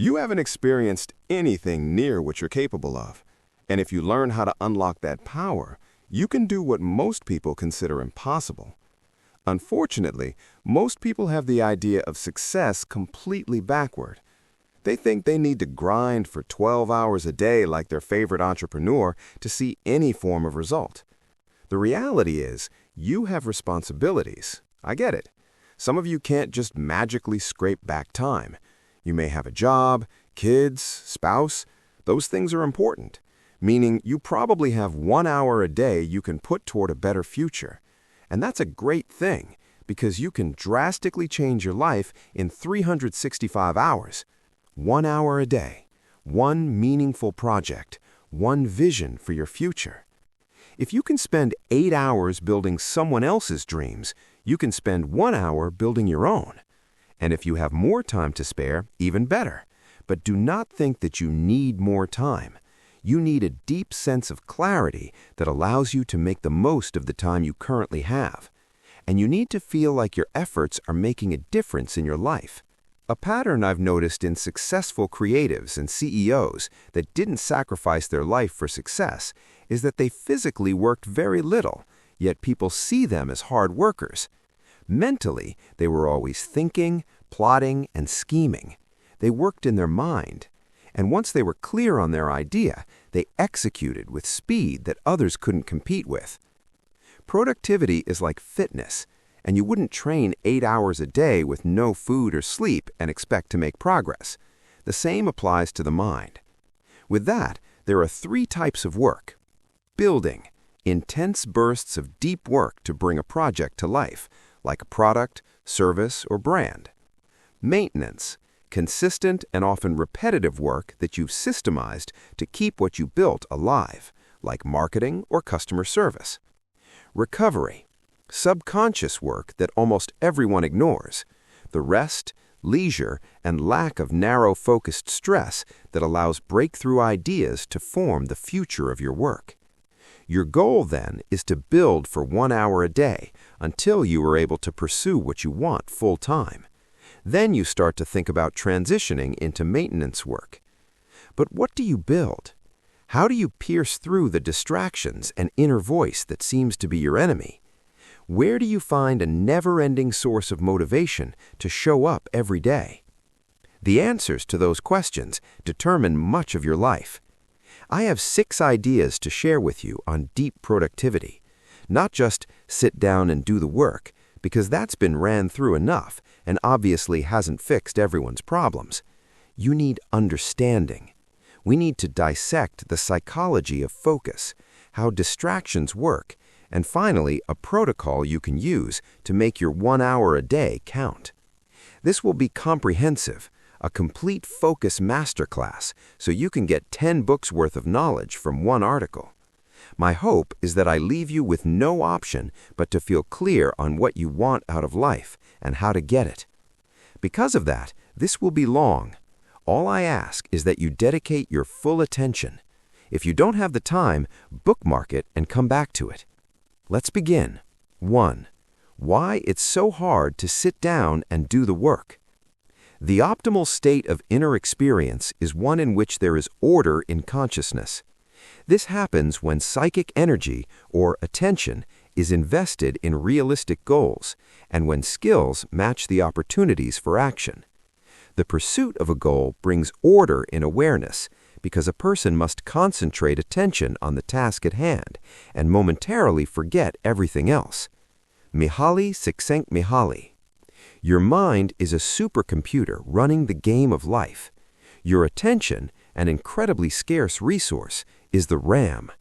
You haven't experienced anything near what you're capable of. And if you learn how to unlock that power, you can do what most people consider impossible. Unfortunately, most people have the idea of success completely backward. They think they need to grind for 12 hours a day like their favorite entrepreneur to see any form of result. The reality is, you have responsibilities. I get it. Some of you can't just magically scrape back time. You may have a job, kids, spouse. Those things are important, meaning you probably have 1 hour a day you can put toward a better future. And that's a great thing, because you can drastically change your life in 365 hours. 1 hour a day, one meaningful project, one vision for your future. If you can spend 8 hours building someone else's dreams, you can spend 1 hour building your own. And if you have more time to spare, even better. But do not think that you need more time. You need a deep sense of clarity that allows you to make the most of the time you currently have. And you need to feel like your efforts are making a difference in your life. A pattern I've noticed in successful creatives and CEOs that didn't sacrifice their life for success is that they physically worked very little, yet people see them as hard workers. Mentally, they were always thinking, plotting, and scheming. They worked in their mind. And once they were clear on their idea, they executed with speed that others couldn't compete with. Productivity is like fitness, and you wouldn't train 8 hours a day with no food or sleep and expect to make progress. The same applies to the mind. With that, there are 3 types of work. Building, intense bursts of deep work to bring a project to life, like a product, service, or brand. Maintenance, consistent and often repetitive work that you've systemized to keep what you built alive, like marketing or customer service. Recovery, subconscious work that almost everyone ignores. The rest, leisure, and lack of narrow-focused stress that allows breakthrough ideas to form the future of your work. Your goal, then, is to build for 1 hour a day until you are able to pursue what you want full-time. Then you start to think about transitioning into maintenance work. But what do you build? How do you pierce through the distractions and inner voice that seems to be your enemy? Where do you find a never-ending source of motivation to show up every day? The answers to those questions determine much of your life. I have 6 ideas to share with you on deep productivity. Not just sit down and do the work, because that's been ran through enough and obviously hasn't fixed everyone's problems. You need understanding. We need to dissect the psychology of focus, how distractions work, and finally, a protocol you can use to make your 1 hour a day count. This will be comprehensive, a complete focus masterclass, so you can get 10 books worth of knowledge from one article. My hope is that I leave you with no option but to feel clear on what you want out of life and how to get it. Because of that, this will be long. All I ask is that you dedicate your full attention. If you don't have the time, bookmark it and come back to it. Let's begin. 1. Why it's so hard to sit down and do the work. The optimal state of inner experience is one in which there is order in consciousness. This happens when psychic energy, or attention, is invested in realistic goals, and when skills match the opportunities for action. The pursuit of a goal brings order in awareness, because a person must concentrate attention on the task at hand and momentarily forget everything else. Mihaly Csikszentmihalyi. Your mind is a supercomputer running the game of life. Your attention, an incredibly scarce resource, is the RAM.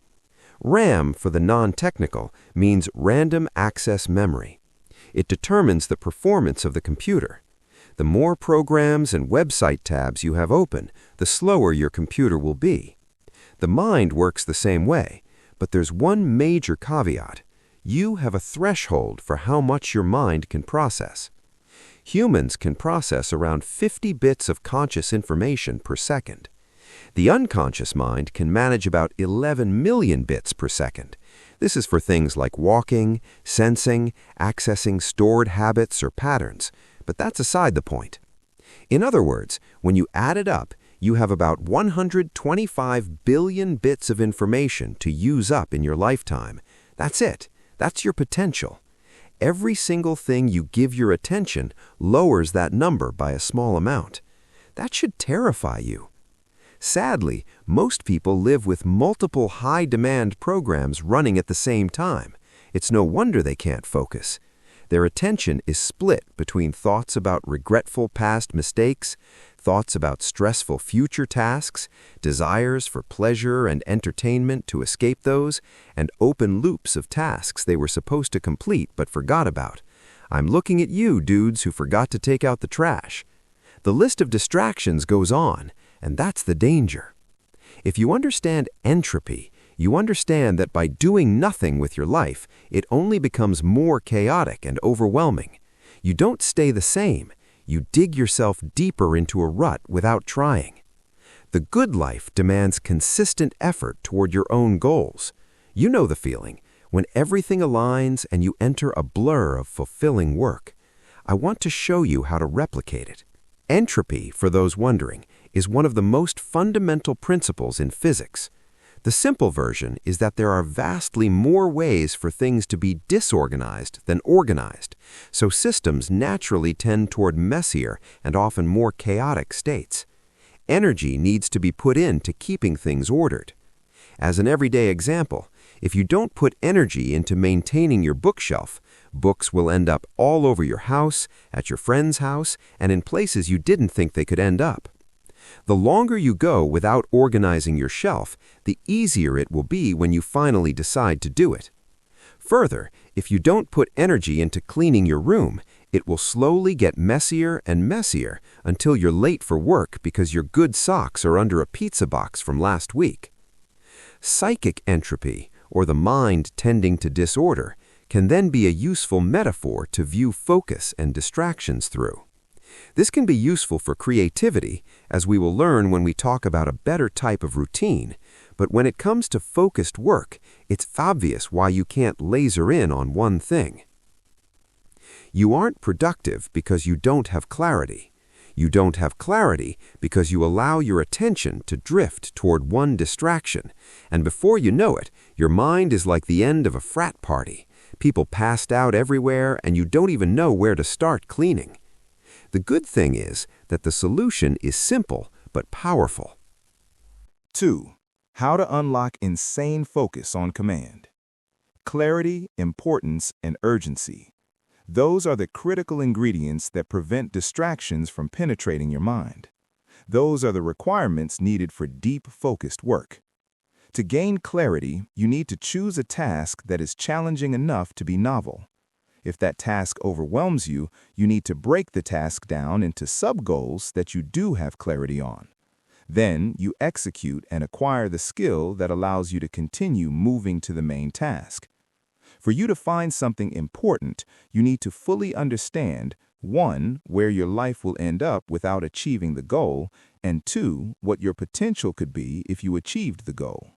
RAM, for the non-technical, means random access memory. It determines the performance of the computer. The more programs and website tabs you have open, the slower your computer will be. The mind works the same way, but there's one major caveat. You have a threshold for how much your mind can process. Humans can process around 50 bits of conscious information per second. The unconscious mind can manage about 11 million bits per second. This is for things like walking, sensing, accessing stored habits or patterns, but that's aside the point. In other words, when you add it up, you have about 125 billion bits of information to use up in your lifetime. That's it. That's your potential. Every single thing you give your attention lowers that number by a small amount. That should terrify you. Sadly, most people live with multiple high-demand programs running at the same time. It's no wonder they can't focus. Their attention is split between thoughts about regretful past mistakes, thoughts about stressful future tasks, desires for pleasure and entertainment to escape those, and open loops of tasks they were supposed to complete but forgot about. I'm looking at you, dudes who forgot to take out the trash. The list of distractions goes on, and that's the danger. If you understand entropy, you understand that by doing nothing with your life, it only becomes more chaotic and overwhelming. You don't stay the same. You dig yourself deeper into a rut without trying. The good life demands consistent effort toward your own goals. You know the feeling, when everything aligns and you enter a blur of fulfilling work. I want to show you how to replicate it. Entropy, for those wondering, is one of the most fundamental principles in physics. The simple version is that there are vastly more ways for things to be disorganized than organized, so systems naturally tend toward messier and often more chaotic states. Energy needs to be put into keeping things ordered. As an everyday example, if you don't put energy into maintaining your bookshelf, books will end up all over your house, at your friend's house, and in places you didn't think they could end up. The longer you go without organizing your shelf, the easier it will be when you finally decide to do it. Further, if you don't put energy into cleaning your room, it will slowly get messier and messier until you're late for work because your good socks are under a pizza box from last week. Psychic entropy, or the mind tending to disorder, can then be a useful metaphor to view focus and distractions through. This can be useful for creativity, as we will learn when we talk about a better type of routine, but when it comes to focused work, it's obvious why you can't laser in on one thing. You aren't productive because you don't have clarity. You don't have clarity because you allow your attention to drift toward one distraction, and before you know it, your mind is like the end of a frat party. People passed out everywhere, and you don't even know where to start cleaning. The good thing is that the solution is simple but powerful. 2. How to unlock insane focus on command. Clarity, importance, and urgency. Those are the critical ingredients that prevent distractions from penetrating your mind. Those are the requirements needed for deep, focused work. To gain clarity, you need to choose a task that is challenging enough to be novel. If that task overwhelms you, you need to break the task down into sub-goals that you do have clarity on. Then you execute and acquire the skill that allows you to continue moving to the main task. For you to find something important, you need to fully understand, 1, where your life will end up without achieving the goal, and 2, what your potential could be if you achieved the goal.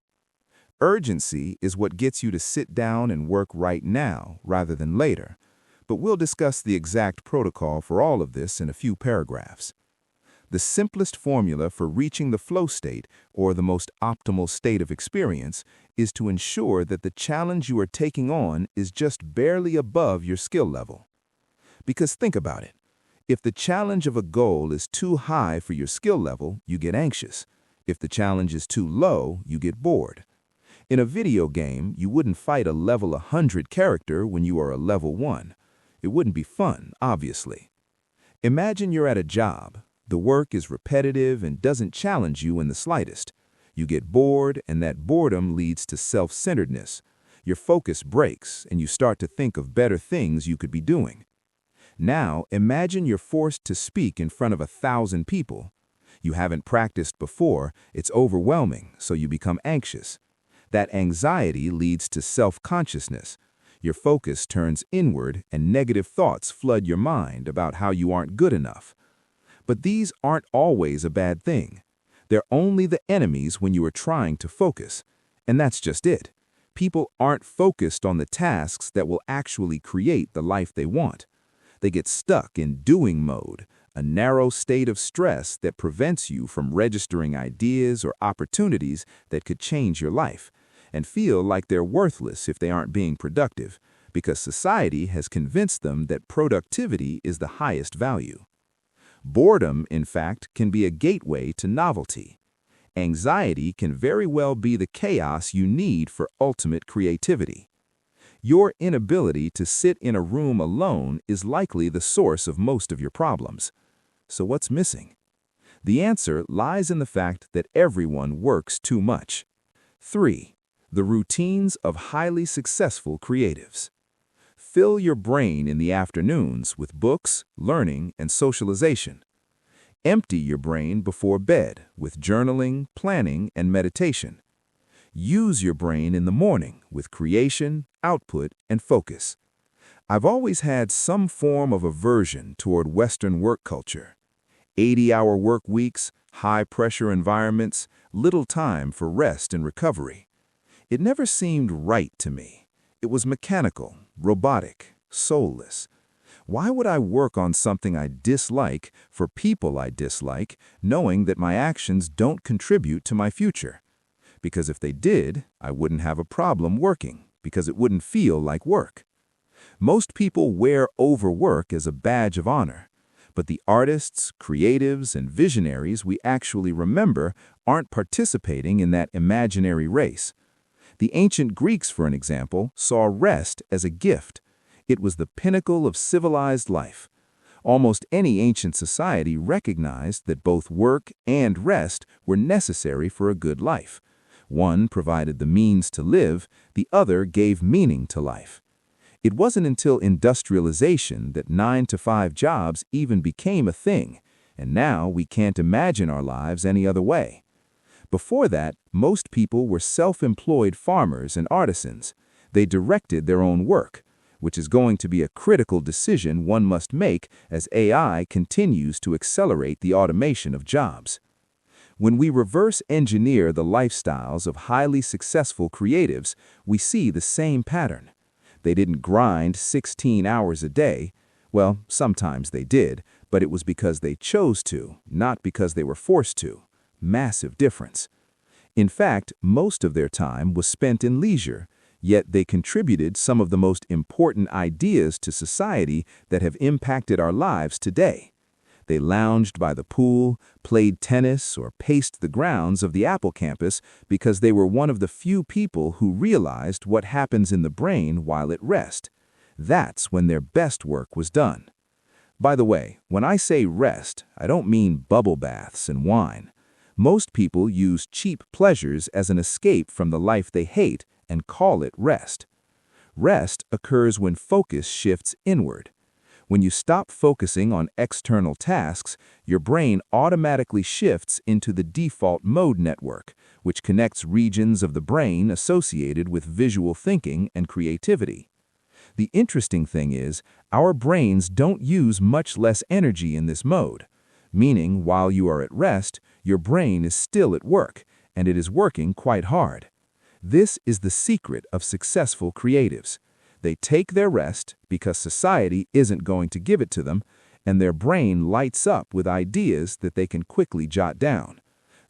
Urgency is what gets you to sit down and work right now rather than later, but we'll discuss the exact protocol for all of this in a few paragraphs. The simplest formula for reaching the flow state, or the most optimal state of experience, is to ensure that the challenge you are taking on is just barely above your skill level. Because think about it. If the challenge of a goal is too high for your skill level, you get anxious. If the challenge is too low, you get bored. In a video game, you wouldn't fight a level 100 character when you are a level 1. It wouldn't be fun, obviously. Imagine you're at a job. The work is repetitive and doesn't challenge you in the slightest. You get bored, and that boredom leads to self-centeredness. Your focus breaks, and you start to think of better things you could be doing. Now, imagine you're forced to speak in front of 1,000 people. You haven't practiced before, it's overwhelming, so you become anxious. That anxiety leads to self-consciousness. Your focus turns inward, and negative thoughts flood your mind about how you aren't good enough. But these aren't always a bad thing. They're only the enemies when you are trying to focus. And that's just it. People aren't focused on the tasks that will actually create the life they want. They get stuck in doing mode, a narrow state of stress that prevents you from registering ideas or opportunities that could change your life, and feel like they're worthless if they aren't being productive, because society has convinced them that productivity is the highest value. Boredom, in fact, can be a gateway to novelty. Anxiety can very well be the chaos you need for ultimate creativity. Your inability to sit in a room alone is likely the source of most of your problems. So what's missing? The answer lies in the fact that everyone works too much. 3. The routines of highly successful creatives. Fill your brain in the afternoons with books, learning, and socialization. Empty your brain before bed with journaling, planning, and meditation. Use your brain in the morning with creation, output, and focus. I've always had some form of aversion toward Western work culture. 80-hour work weeks, high-pressure environments, little time for rest and recovery. It never seemed right to me. It was mechanical, robotic, soulless. Why would I work on something I dislike for people I dislike, knowing that my actions don't contribute to my future? Because if they did, I wouldn't have a problem working, because it wouldn't feel like work. Most people wear overwork as a badge of honor, but the artists, creatives, and visionaries we actually remember aren't participating in that imaginary race. The ancient Greeks, for an example, saw rest as a gift. It was the pinnacle of civilized life. Almost any ancient society recognized that both work and rest were necessary for a good life. One provided the means to live, the other gave meaning to life. It wasn't until industrialization that 9-to-5 jobs even became a thing, and now we can't imagine our lives any other way. Before that, most people were self-employed farmers and artisans. They directed their own work, which is going to be a critical decision one must make as AI continues to accelerate the automation of jobs. When we reverse engineer the lifestyles of highly successful creatives, we see the same pattern. They didn't grind 16 hours a day. Well, sometimes they did, but it was because they chose to, not because they were forced to. Massive difference. In fact, most of their time was spent in leisure, yet they contributed some of the most important ideas to society that have impacted our lives today. They lounged by the pool, played tennis, or paced the grounds of the Apple campus because they were one of the few people who realized what happens in the brain while at rest. That's when their best work was done. By the way, when I say rest, I don't mean bubble baths and wine. Most people use cheap pleasures as an escape from the life they hate and call it rest. Rest occurs when focus shifts inward. When you stop focusing on external tasks, your brain automatically shifts into the default mode network, which connects regions of the brain associated with visual thinking and creativity. The interesting thing is, our brains don't use much less energy in this mode, meaning while you are at rest, your brain is still at work, and it is working quite hard. This is the secret of successful creatives. They take their rest because society isn't going to give it to them, and their brain lights up with ideas that they can quickly jot down.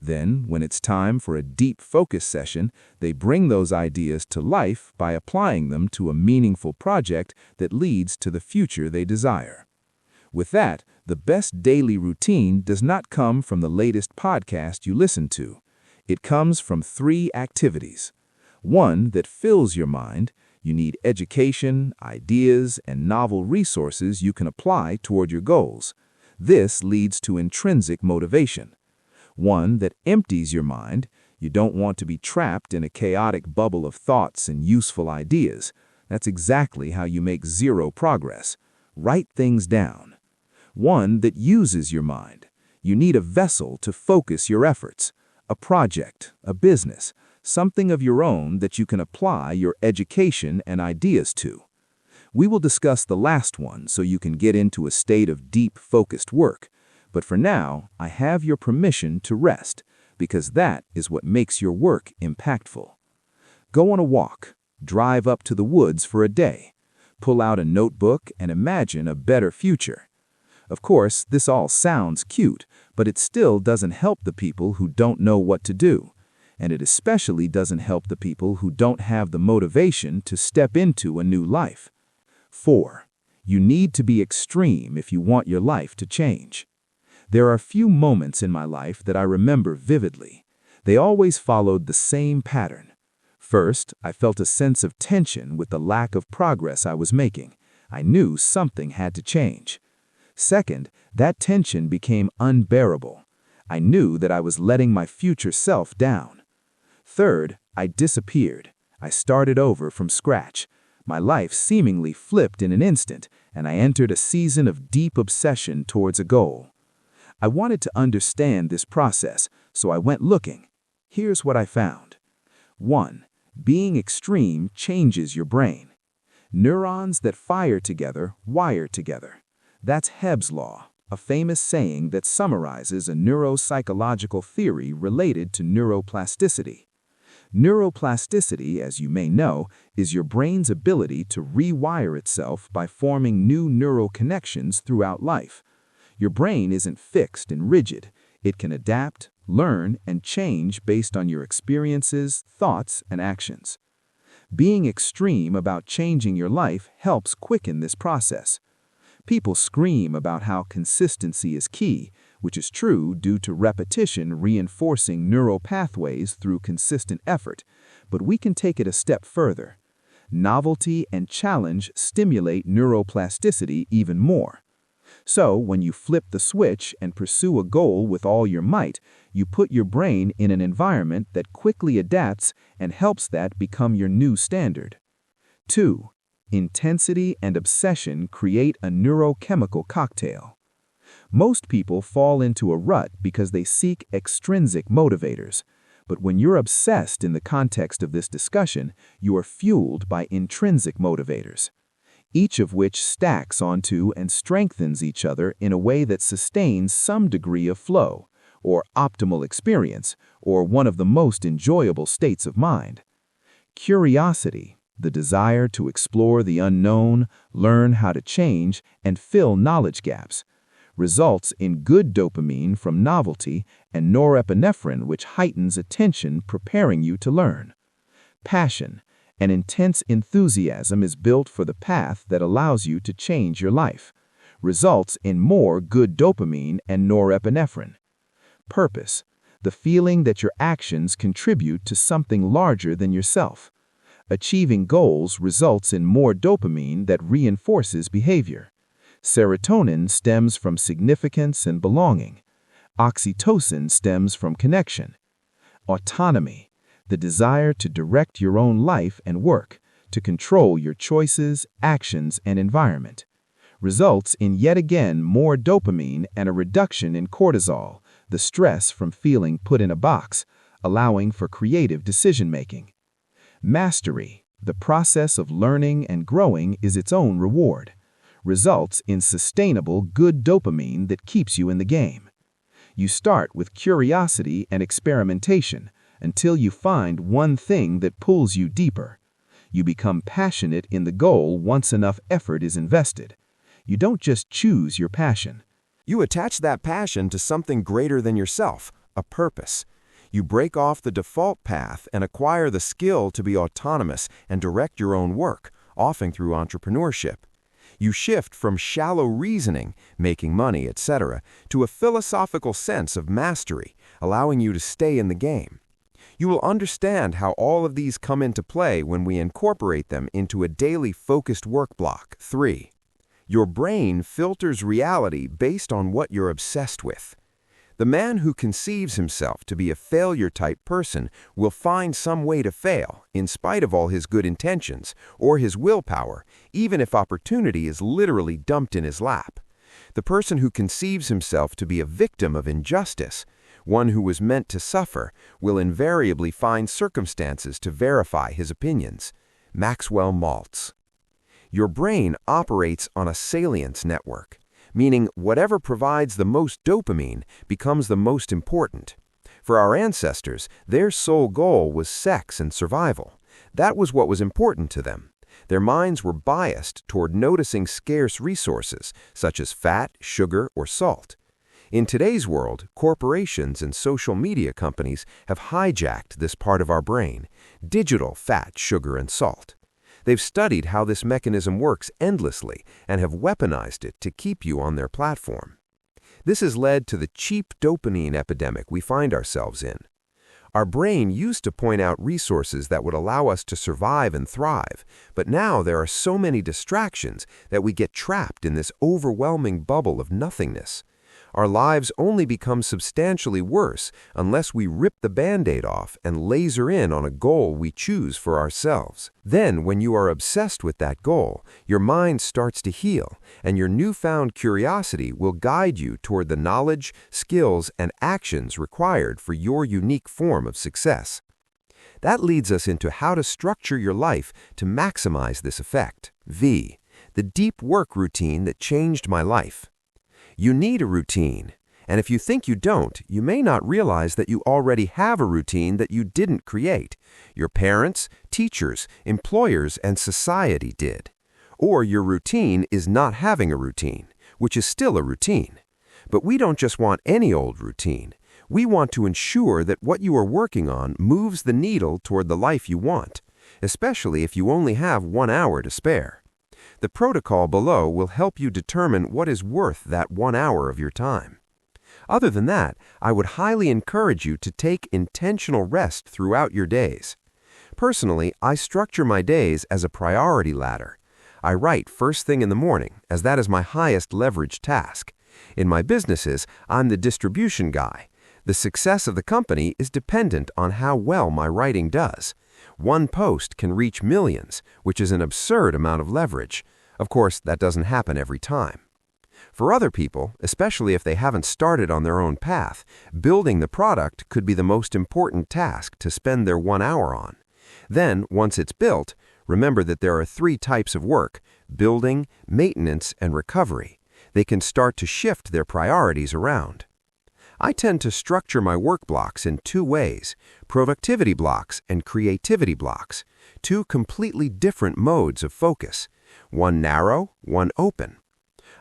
Then, when it's time for a deep focus session, they bring those ideas to life by applying them to a meaningful project that leads to the future they desire. With that, the best daily routine does not come from the latest podcast you listen to. It comes from 3 activities. 1 that fills your mind. You need education, ideas, and novel resources you can apply toward your goals. This leads to intrinsic motivation. 1 that empties your mind. You don't want to be trapped in a chaotic bubble of thoughts and useful ideas. That's exactly how you make zero progress. Write things down. 1 that uses your mind. You need a vessel to focus your efforts. A project, a business, something of your own that you can apply your education and ideas to. We will discuss the last one so you can get into a state of deep, focused work. But for now, I have your permission to rest, because that is what makes your work impactful. Go on a walk. Drive up to the woods for a day. Pull out a notebook and imagine a better future. Of course, this all sounds cute, but it still doesn't help the people who don't know what to do. And it especially doesn't help the people who don't have the motivation to step into a new life. 4. You need to be extreme if you want your life to change. There are few moments in my life that I remember vividly. They always followed the same pattern. First, I felt a sense of tension with the lack of progress I was making. I knew something had to change. Second, that tension became unbearable. I knew that I was letting my future self down. Third, I disappeared. I started over from scratch. My life seemingly flipped in an instant, and I entered a season of deep obsession towards a goal. I wanted to understand this process, so I went looking. Here's what I found. 1. Being extreme changes your brain. Neurons that fire together wire together. That's Hebb's law, a famous saying that summarizes a neuropsychological theory related to neuroplasticity. Neuroplasticity, as you may know, is your brain's ability to rewire itself by forming new neural connections throughout life. Your brain isn't fixed and rigid. It can adapt, learn, and change based on your experiences, thoughts, and actions. Being extreme about changing your life helps quicken this process. People scream about how consistency is key, which is true due to repetition reinforcing neural pathways through consistent effort, but we can take it a step further. Novelty and challenge stimulate neuroplasticity even more. So, when you flip the switch and pursue a goal with all your might, you put your brain in an environment that quickly adapts and helps that become your new standard. 2. Intensity and obsession create a neurochemical cocktail. Most people fall into a rut because they seek extrinsic motivators. But when you're obsessed in the context of this discussion, you are fueled by intrinsic motivators, each of which stacks onto and strengthens each other in a way that sustains some degree of flow, or optimal experience, or one of the most enjoyable states of mind. Curiosity, the desire to explore the unknown, learn how to change, and fill knowledge gaps, results in good dopamine from novelty and norepinephrine, which heightens attention, preparing you to learn. Passion, an intense enthusiasm is built for the path that allows you to change your life, results in more good dopamine and norepinephrine. Purpose, the feeling that your actions contribute to something larger than yourself. Achieving goals results in more dopamine that reinforces behavior. Serotonin stems from significance and belonging. Oxytocin stems from connection. Autonomy, the desire to direct your own life and work, to control your choices, actions, and environment, results in yet again more dopamine and a reduction in cortisol, the stress from feeling put in a box, allowing for creative decision-making. Mastery, the process of learning and growing, is its own reward, results in sustainable good dopamine that keeps you in the game. You start with curiosity and experimentation until you find one thing that pulls you deeper. You become passionate in the goal once enough effort is invested. You don't just choose your passion. You attach that passion to something greater than yourself, a purpose. You break off the default path and acquire the skill to be autonomous and direct your own work, often through entrepreneurship. You shift from shallow reasoning, making money, etc., to a philosophical sense of mastery, allowing you to stay in the game. You will understand how all of these come into play when we incorporate them into a daily focused work block. 3. Your brain filters reality based on what you're obsessed with. The man who conceives himself to be a failure-type person will find some way to fail, in spite of all his good intentions, or his willpower, even if opportunity is literally dumped in his lap. The person who conceives himself to be a victim of injustice, one who was meant to suffer, will invariably find circumstances to verify his opinions. Maxwell Maltz. Your brain operates on a salience network, meaning whatever provides the most dopamine becomes the most important. For our ancestors, their sole goal was sex and survival. That was what was important to them. Their minds were biased toward noticing scarce resources, such as fat, sugar, or salt. In today's world, corporations and social media companies have hijacked this part of our brain, digital fat, sugar, and salt. They've studied how this mechanism works endlessly and have weaponized it to keep you on their platform. This has led to the cheap dopamine epidemic we find ourselves in. Our brain used to point out resources that would allow us to survive and thrive, but now there are so many distractions that we get trapped in this overwhelming bubble of nothingness. Our lives only become substantially worse unless we rip the Band-Aid off and laser in on a goal we choose for ourselves. Then, when you are obsessed with that goal, your mind starts to heal, and your newfound curiosity will guide you toward the knowledge, skills, and actions required for your unique form of success. That leads us into how to structure your life to maximize this effect. V. The deep work routine that changed my life. You need a routine, and if you think you don't, you may not realize that you already have a routine that you didn't create. Your parents, teachers, employers, and society did. Or your routine is not having a routine, which is still a routine. But we don't just want any old routine. We want to ensure that what you are working on moves the needle toward the life you want, especially if you only have 1 hour to spare. The protocol below will help you determine what is worth that 1 hour of your time. Other than that, I would highly encourage you to take intentional rest throughout your days. Personally, I structure my days as a priority ladder. I write first thing in the morning, as that is my highest leverage task. In my businesses, I'm the distribution guy. The success of the company is dependent on how well my writing does. One post can reach millions, which is an absurd amount of leverage. Of course, that doesn't happen every time. For other people, especially if they haven't started on their own path, building the product could be the most important task to spend their 1 hour on. Then, once it's built, remember that there are 3 types of work: building, maintenance, and recovery. They can start to shift their priorities around. I tend to structure my work blocks in 2 ways: productivity blocks and creativity blocks, 2 completely different modes of focus, one narrow, one open.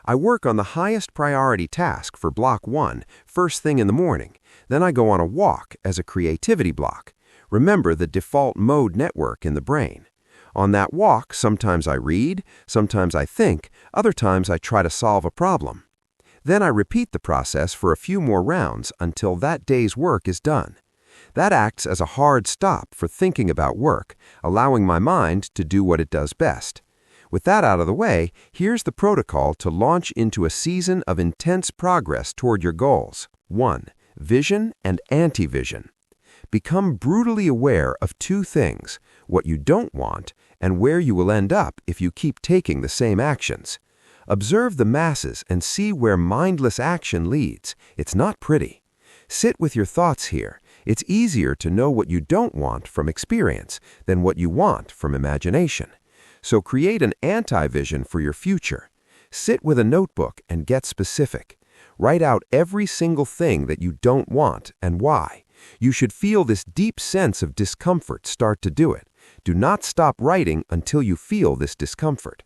I work on the highest priority task for block 1 first thing in the morning, then I go on a walk as a creativity block. Remember the default mode network in the brain. On that walk, sometimes I read, sometimes I think, other times I try to solve a problem. Then I repeat the process for a few more rounds until that day's work is done. That acts as a hard stop for thinking about work, allowing my mind to do what it does best. With that out of the way, here's the protocol to launch into a season of intense progress toward your goals. 1. Vision and anti-vision. Become brutally aware of 2 things: what you don't want and where you will end up if you keep taking the same actions. Observe the masses and see where mindless action leads. It's not pretty. Sit with your thoughts here. It's easier to know what you don't want from experience than what you want from imagination. So create an anti-vision for your future. Sit with a notebook and get specific. Write out every single thing that you don't want and why. You should feel this deep sense of discomfort start to do it. Do not stop writing until you feel this discomfort.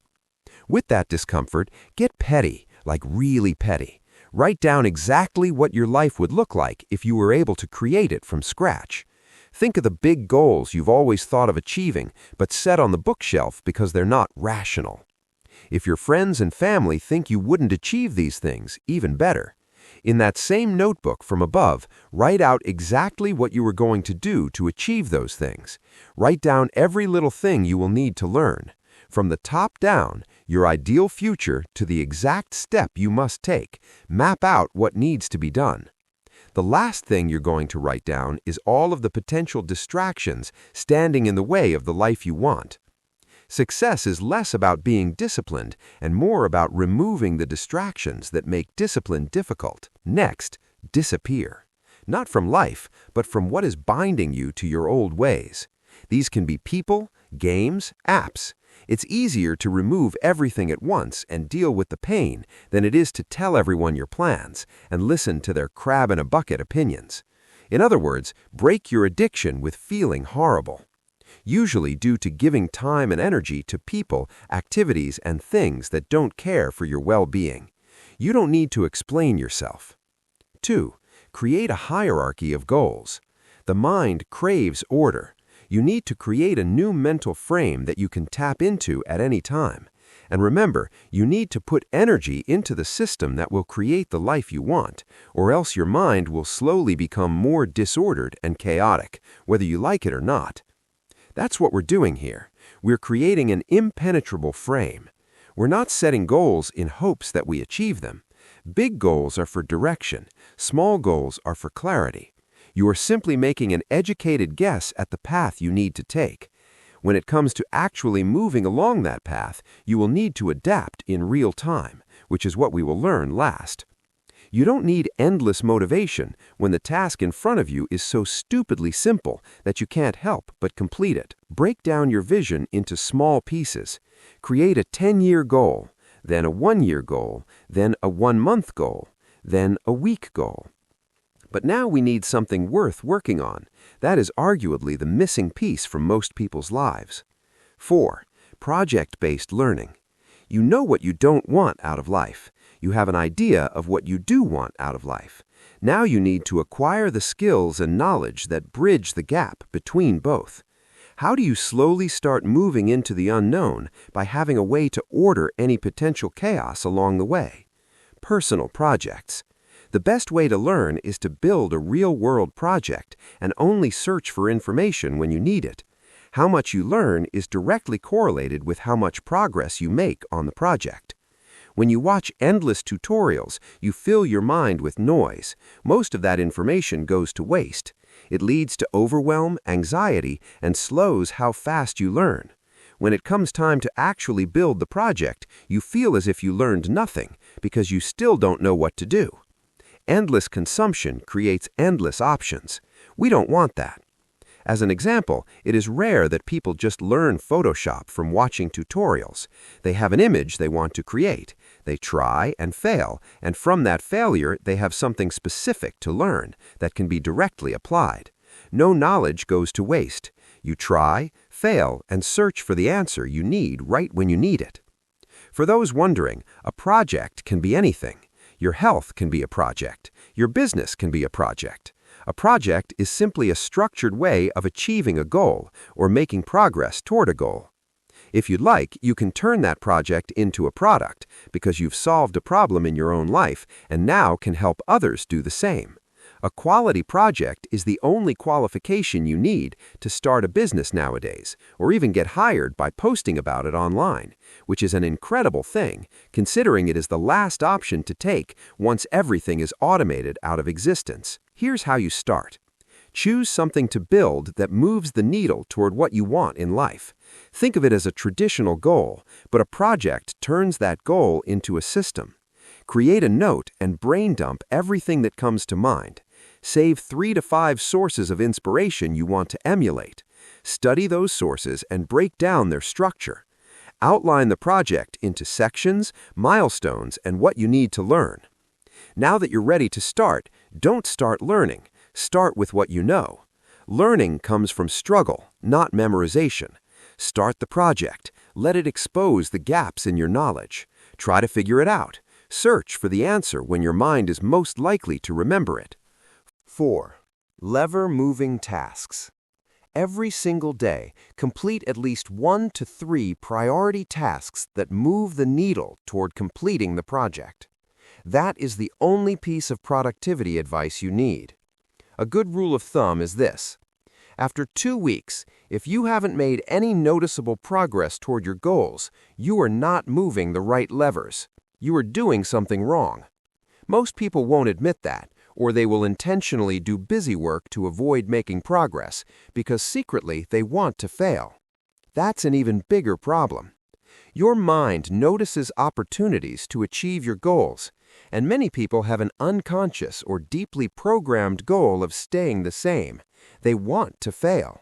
With that discomfort, get petty, like really petty. Write down exactly what your life would look like if you were able to create it from scratch. Think of the big goals you've always thought of achieving, but set on the bookshelf because they're not rational. If your friends and family think you wouldn't achieve these things, even better. In that same notebook from above, write out exactly what you were going to do to achieve those things. Write down every little thing you will need to learn. From the top down, your ideal future to the exact step you must take. Map out what needs to be done. The last thing you're going to write down is all of the potential distractions standing in the way of the life you want. Success is less about being disciplined and more about removing the distractions that make discipline difficult. Next, disappear. Not from life, but from what is binding you to your old ways. These can be people, games, apps. It's easier to remove everything at once and deal with the pain than it is to tell everyone your plans and listen to their crab-in-a-bucket opinions. In other words, break your addiction with feeling horrible. usually due to giving time and energy to people, activities, and things that don't care for your well-being. You don't need to explain yourself. 2. Create a hierarchy of goals. The mind craves order. You need to create a new mental frame that you can tap into at any time. And remember, you need to put energy into the system that will create the life you want, or else your mind will slowly become more disordered and chaotic, whether you like it or not. That's what we're doing here. We're creating an impenetrable frame. We're not setting goals in hopes that we achieve them. Big goals are for direction. Small goals are for clarity. You are simply making an educated guess at the path you need to take. When it comes to actually moving along that path, you will need to adapt in real time, which is what we will learn last. You don't need endless motivation when the task in front of you is so stupidly simple that you can't help but complete it. Break down your vision into small pieces. Create a 10-year goal, then a 1-year goal, then a 1-month goal, then a week goal. But now we need something worth working on. That is arguably the missing piece from most people's lives. 4. Project-based learning. You know what you don't want out of life. You have an idea of what you do want out of life. Now you need to acquire the skills and knowledge that bridge the gap between both. How do you slowly start moving into the unknown by having a way to order any potential chaos along the way? Personal projects. The best way to learn is to build a real-world project and only search for information when you need it. How much you learn is directly correlated with how much progress you make on the project. When you watch endless tutorials, you fill your mind with noise. Most of that information goes to waste. It leads to overwhelm, anxiety, and slows how fast you learn. When it comes time to actually build the project, you feel as if you learned nothing because you still don't know what to do. Endless consumption creates endless options. We don't want that. As an example, it is rare that people just learn Photoshop from watching tutorials. They have an image they want to create. They try and fail, and from that failure, they have something specific to learn that can be directly applied. No knowledge goes to waste. You try, fail, and search for the answer you need right when you need it. For those wondering, a project can be anything. Your health can be a project. Your business can be a project. A project is simply a structured way of achieving a goal or making progress toward a goal. If you'd like, you can turn that project into a product because you've solved a problem in your own life and now can help others do the same. A quality project is the only qualification you need to start a business nowadays, or even get hired by posting about it online, which is an incredible thing, considering it is the last option to take once everything is automated out of existence. Here's how you start. Choose something to build that moves the needle toward what you want in life. Think of it as a traditional goal, but a project turns that goal into a system. Create a note and brain dump everything that comes to mind. Save 3 to 5 sources of inspiration you want to emulate. Study those sources and break down their structure. Outline the project into sections, milestones, and what you need to learn. Now that you're ready to start, don't start learning. Start with what you know. Learning comes from struggle, not memorization. Start the project. Let it expose the gaps in your knowledge. Try to figure it out. Search for the answer when your mind is most likely to remember it. 4. Lever-moving tasks. Every single day, complete at least 1 to 3 priority tasks that move the needle toward completing the project. That is the only piece of productivity advice you need. A good rule of thumb is this. After 2 weeks, if you haven't made any noticeable progress toward your goals, you are not moving the right levers. You are doing something wrong. Most people won't admit that, or they will intentionally do busy work to avoid making progress because secretly they want to fail. That's an even bigger problem. Your mind notices opportunities to achieve your goals, and many people have an unconscious or deeply programmed goal of staying the same. They want to fail.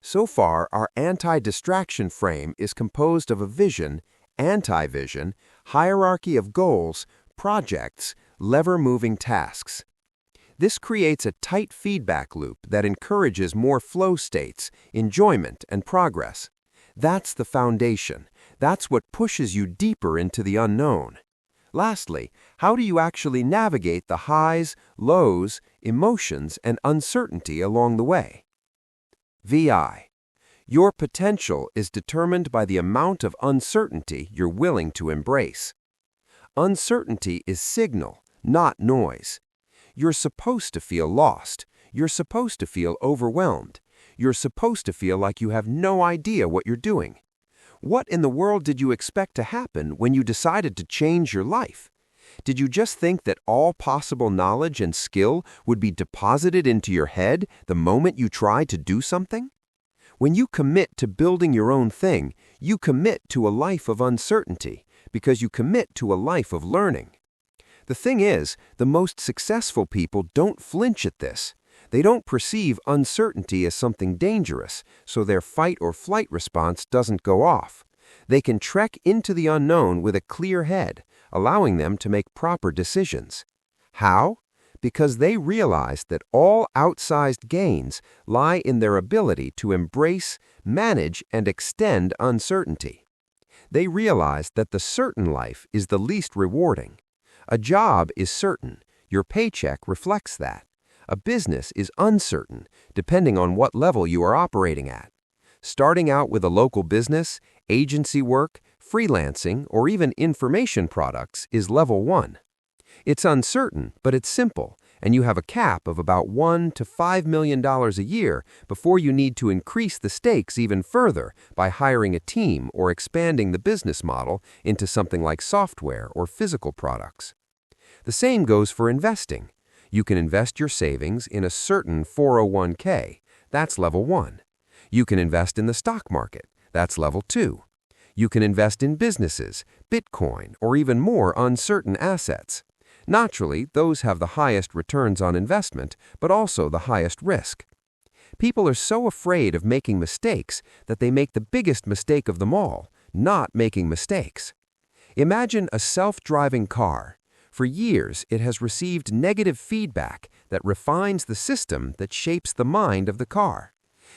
So far, our anti-distraction frame is composed of a vision, anti-vision, hierarchy of goals, projects, lever-moving tasks. This creates a tight feedback loop that encourages more flow states, enjoyment, and progress. That's the foundation. That's what pushes you deeper into the unknown. Lastly, how do you actually navigate the highs, lows, emotions, and uncertainty along the way? VI. Your potential is determined by the amount of uncertainty you're willing to embrace. Uncertainty is signal, not noise. You're supposed to feel lost. You're supposed to feel overwhelmed. You're supposed to feel like you have no idea what you're doing. What in the world did you expect to happen when you decided to change your life? Did you just think that all possible knowledge and skill would be deposited into your head the moment you tried to do something? When you commit to building your own thing, you commit to a life of uncertainty because you commit to a life of learning. The thing is, the most successful people don't flinch at this. They don't perceive uncertainty as something dangerous, so their fight or flight response doesn't go off. They can trek into the unknown with a clear head, allowing them to make proper decisions. How? Because they realize that all outsized gains lie in their ability to embrace, manage, and extend uncertainty. They realize that the certain life is the least rewarding. A job is certain. Your paycheck reflects that. A business is uncertain, depending on what level you are operating at. Starting out with a local business, agency work, freelancing, or even information products is level 1. It's uncertain, but it's simple, and you have a cap of about $1 to $5 million a year before you need to increase the stakes even further by hiring a team or expanding the business model into something like software or physical products. The same goes for investing. You can invest your savings in a certain 401k. That's level 1. You can invest in the stock market. That's level 2. You can invest in businesses, Bitcoin, or even more uncertain assets. Naturally, those have the highest returns on investment, but also the highest risk. People are so afraid of making mistakes that they make the biggest mistake of them all, not making mistakes. Imagine a self-driving car. For years, it has received negative feedback that refines the system that shapes the mind of the car.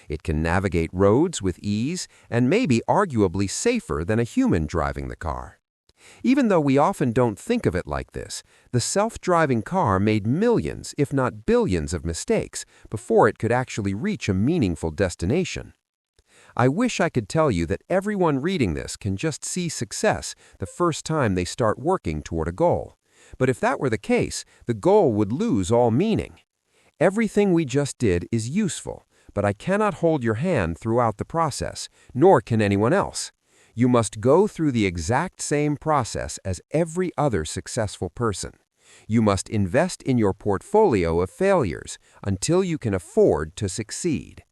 It can navigate roads with ease and may be arguably safer than a human driving the car. Even though we often don't think of it like this, the self-driving car made millions, if not billions, of mistakes before it could actually reach a meaningful destination. I wish I could tell you that everyone reading this can just see success the first time they start working toward a goal. But if that were the case, the goal would lose all meaning. Everything we just did is useful, but I cannot hold your hand throughout the process, nor can anyone else. You must go through the exact same process as every other successful person. You must invest in your portfolio of failures until you can afford to succeed.